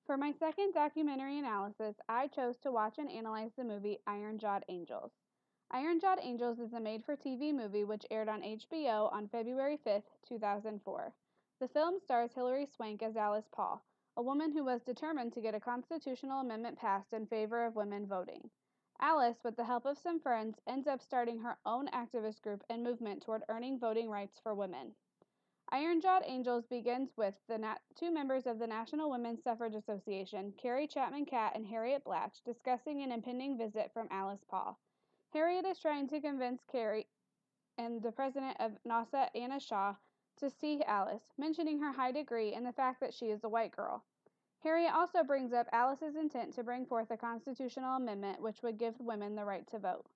For my second documentary analysis, I chose to watch and analyze the movie Iron Jawed Angels. Iron Jawed Angels is a made for TV movie which aired on HBO on February 5, 2004. The film stars Hilary Swank as Alice Paul, a woman who was determined to get a constitutional amendment passed in favor of women voting. Alice, with the help of some friends, ends up starting her own activist group and movement toward earning voting rights for women. Iron Jawed Angels begins with two members of the National Women's Suffrage Association, Carrie Chapman Catt and Harriet Blatch, discussing an impending visit from Alice Paul. Harriet is trying to convince Carrie and the president of NASA, Anna Shaw, to see Alice, mentioning her high degree and the fact that she is a white girl. Harriet also brings up Alice's intent to bring forth a constitutional amendment which would give women the right to vote.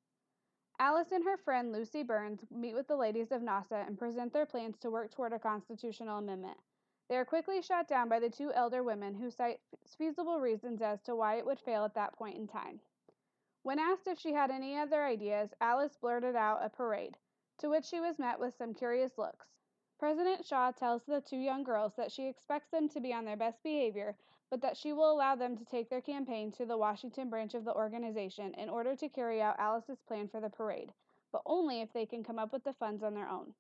Alice and her friend Lucy Burns meet with the ladies of NASA and present their plans to work toward a constitutional amendment. They are quickly shot down by the two elder women who cite feasible reasons as to why it would fail at that point in time. When asked if she had any other ideas, Alice blurted out a parade, to which she was met with some curious looks. President Shaw tells the two young girls that she expects them to be on their best behavior, but that she will allow them to take their campaign to the Washington branch of the organization in order to carry out Alice's plan for the parade, but only if they can come up with the funds on their own.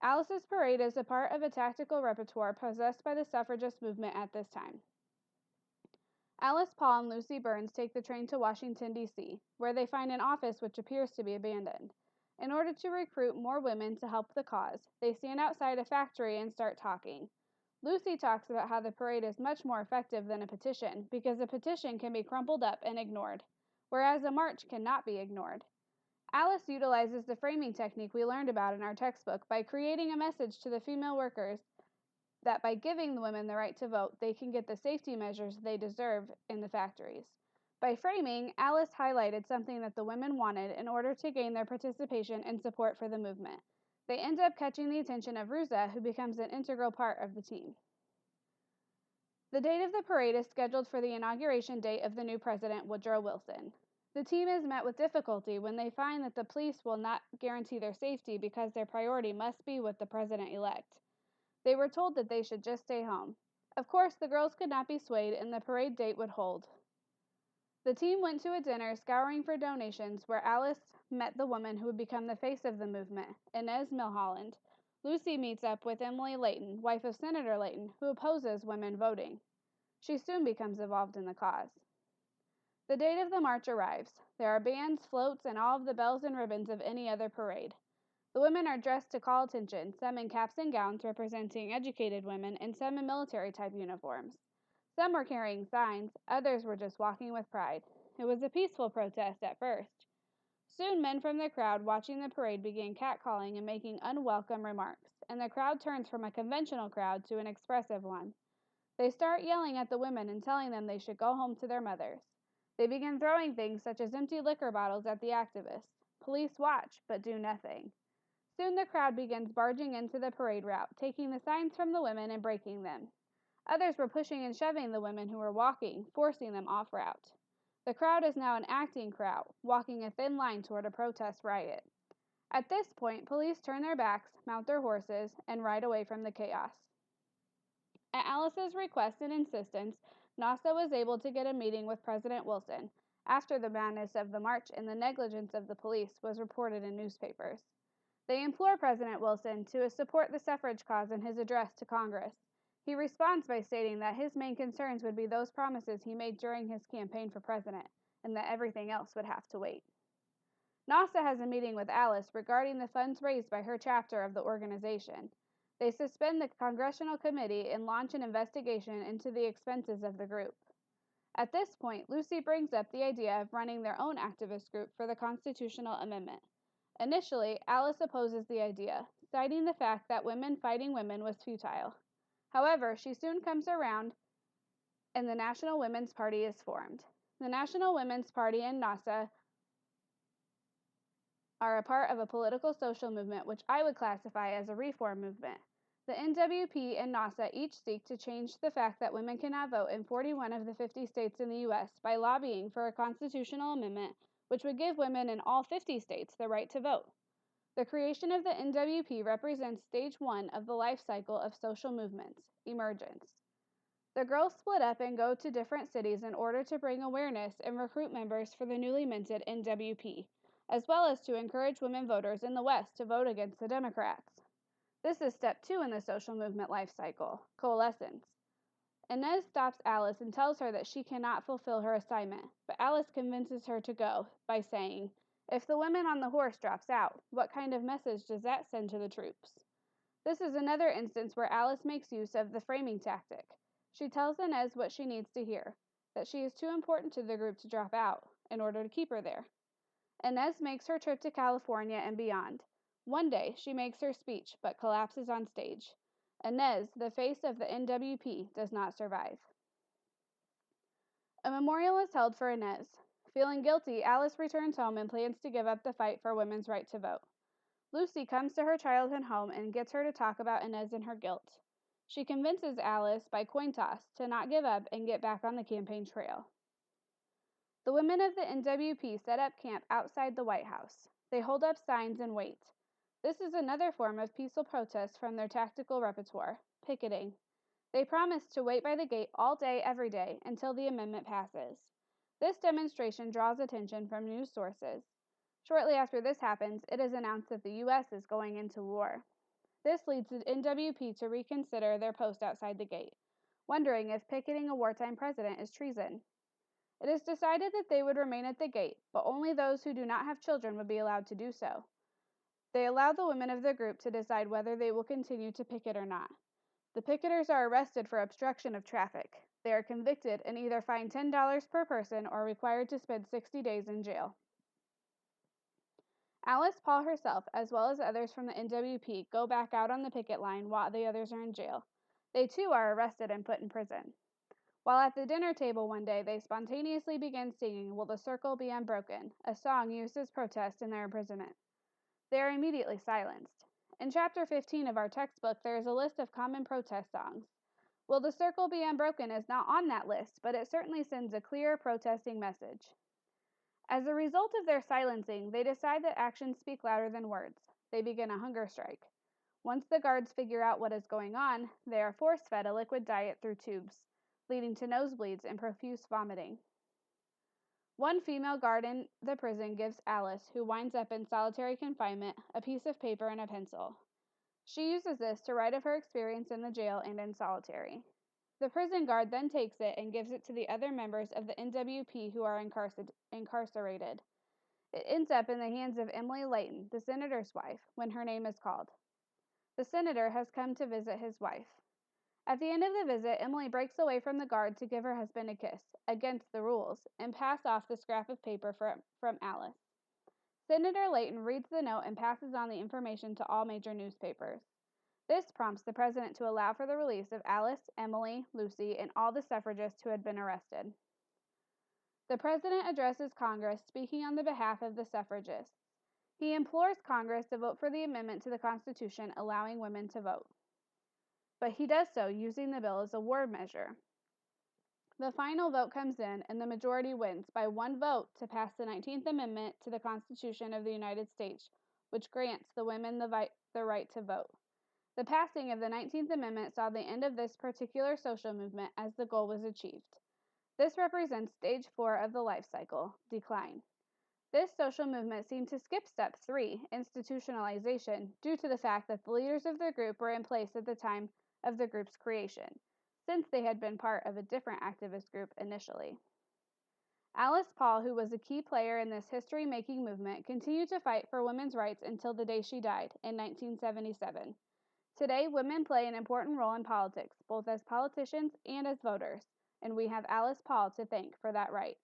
Alice's parade is a part of a tactical repertoire possessed by the suffragist movement at this time. Alice Paul and Lucy Burns take the train to Washington, D.C., where they find an office which appears to be abandoned. In order to recruit more women to help the cause, they stand outside a factory and start talking. Lucy talks about how the parade is much more effective than a petition because a petition can be crumpled up and ignored, whereas a march cannot be ignored. Alice utilizes the framing technique we learned about in our textbook by creating a message to the female workers that by giving the women the right to vote, they can get the safety measures they deserve in the factories. By framing, Alice highlighted something that the women wanted in order to gain their participation and support for the movement. They end up catching the attention of Ruza, who becomes an integral part of the team. The date of the parade is scheduled for the inauguration date of the new president, Woodrow Wilson. The team is met with difficulty when they find that the police will not guarantee their safety because their priority must be with the president-elect. They were told that they should just stay home. Of course, the girls could not be swayed, and the parade date would hold. The team went to a dinner scouring for donations where Alice met the woman who would become the face of the movement, Inez Milholland. Lucy meets up with Emily Layton, wife of Senator Layton, who opposes women voting. She soon becomes involved in the cause. The date of the march arrives. There are bands, floats, and all of the bells and ribbons of any other parade. The women are dressed to call attention, some in caps and gowns representing educated women, and some in military-type uniforms. Some were carrying signs, others were just walking with pride. It was a peaceful protest at first. Soon men from the crowd watching the parade began catcalling and making unwelcome remarks, and the crowd turns from a conventional crowd to an expressive one. They start yelling at the women and telling them they should go home to their mothers. They begin throwing things such as empty liquor bottles at the activists. Police watch, but do nothing. Soon the crowd begins barging into the parade route, taking the signs from the women and breaking them. Others were pushing and shoving the women who were walking, forcing them off route. The crowd is now an acting crowd, walking a thin line toward a protest riot. At this point, police turn their backs, mount their horses, and ride away from the chaos. At Alice's request and insistence, NASA was able to get a meeting with President Wilson after the madness of the march and the negligence of the police was reported in newspapers. They implore President Wilson to support the suffrage cause in his address to Congress. He responds by stating that his main concerns would be those promises he made during his campaign for president, and that everything else would have to wait. NASA has a meeting with Alice regarding the funds raised by her chapter of the organization. They suspend the congressional committee and launch an investigation into the expenses of the group. At this point, Lucy brings up the idea of running their own activist group for the constitutional amendment. Initially, Alice opposes the idea, citing the fact that women fighting women was futile. However, she soon comes around and the National Women's Party is formed. The National Women's Party and NASA are a part of a political social movement which I would classify as a reform movement. The NWP and NASA each seek to change the fact that women cannot vote in 41 of the 50 states in the U.S. by lobbying for a constitutional amendment which would give women in all 50 states the right to vote. The creation of the NWP represents stage one of the life cycle of social movements, emergence. The girls split up and go to different cities in order to bring awareness and recruit members for the newly minted NWP, as well as to encourage women voters in the West to vote against the Democrats. This is step 2 in the social movement life cycle, coalescence. Inez stops Alice and tells her that she cannot fulfill her assignment, but Alice convinces her to go by saying, "If the woman on the horse drops out, what kind of message does that send to the troops?" This is another instance where Alice makes use of the framing tactic. She tells Inez what she needs to hear, that she is too important to the group to drop out, in order to keep her there. Inez makes her trip to California and beyond. One day, she makes her speech, but collapses on stage. Inez, the face of the NWP, does not survive. A memorial is held for Inez. Feeling guilty, Alice returns home and plans to give up the fight for women's right to vote. Lucy comes to her childhood home and gets her to talk about Inez and her guilt. She convinces Alice, by coin toss, to not give up and get back on the campaign trail. The women of the NWP set up camp outside the White House. They hold up signs and wait. This is another form of peaceful protest from their tactical repertoire, picketing. They promise to wait by the gate all day, every day, until the amendment passes. This demonstration draws attention from news sources. Shortly after this happens, it is announced that the U.S. is going into war. This leads the NWP to reconsider their post outside the gate, wondering if picketing a wartime president is treason. It is decided that they would remain at the gate, but only those who do not have children would be allowed to do so. They allow the women of the group to decide whether they will continue to picket or not. The picketers are arrested for obstruction of traffic. They are convicted and either fined $10 per person or required to spend 60 days in jail. Alice Paul herself, as well as others from the NWP, go back out on the picket line while the others are in jail. They too are arrested and put in prison. While at the dinner table one day, they spontaneously begin singing "Will the Circle Be Unbroken," a song used as protest in their imprisonment. They are immediately silenced. In Chapter 15 of our textbook, there is a list of common protest songs. "Will the Circle Be Unbroken" is not on that list, but it certainly sends a clear protesting message. As a result of their silencing, they decide that actions speak louder than words. They begin a hunger strike. Once the guards figure out what is going on, they are force-fed a liquid diet through tubes, leading to nosebleeds and profuse vomiting. One female guard in the prison gives Alice, who winds up in solitary confinement, a piece of paper and a pencil. She uses this to write of her experience in the jail and in solitary. The prison guard then takes it and gives it to the other members of the NWP who are incarcerated. It ends up in the hands of Emily Layton, the senator's wife, when her name is called. The senator has come to visit his wife. At the end of the visit, Emily breaks away from the guard to give her husband a kiss, against the rules, and pass off the scrap of paper from Alice. Senator Layton reads the note and passes on the information to all major newspapers. This prompts the president to allow for the release of Alice, Emily, Lucy, and all the suffragists who had been arrested. The president addresses Congress, speaking on the behalf of the suffragists. He implores Congress to vote for the amendment to the Constitution allowing women to vote. But he does so using the bill as a war measure. The final vote comes in, and the majority wins by one vote to pass the 19th Amendment to the Constitution of the United States, which grants the women the right to vote. The passing of the 19th Amendment saw the end of this particular social movement as the goal was achieved. This represents stage 4 of the life cycle, decline. This social movement seemed to skip step 3, institutionalization, due to the fact that the leaders of the group were in place at the time of the group's creation, since they had been part of a different activist group initially. Alice Paul, who was a key player in this history-making movement, continued to fight for women's rights until the day she died, in 1977. Today, women play an important role in politics, both as politicians and as voters, and we have Alice Paul to thank for that right.